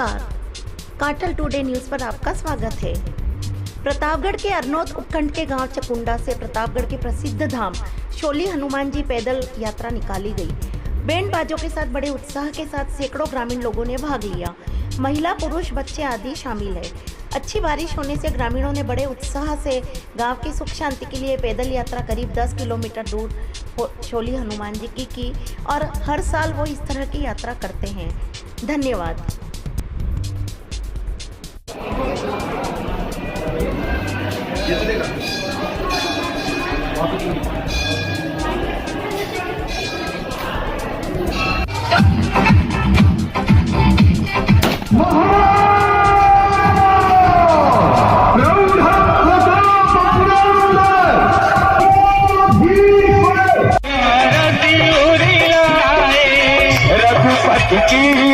नमस्कार, काटल today news पर आपका स्वागत है। प्रतापगढ़ के अरनौद उपखंड के गांव चकुंडा से प्रतापगढ़ के प्रसिद्ध धाम शोली हनुमान जी पैदल यात्रा निकाली गई। बैंड बाजों के साथ बड़े उत्साह के साथ सैकड़ों ग्रामीण लोगों ने भाग लिया। महिला, पुरुष, बच्चे आदि शामिल है। अच्छी बारिश होने से ग्रामीणों ने बड़े उत्साह से गांव की सुख शांति के लिए पैदल यात्रा करीब 10 किलोमीटर दूर शोली हनुमान जी की और हर साल वो इस तरह की यात्रा करते हैं। धन्यवाद। रघुपति की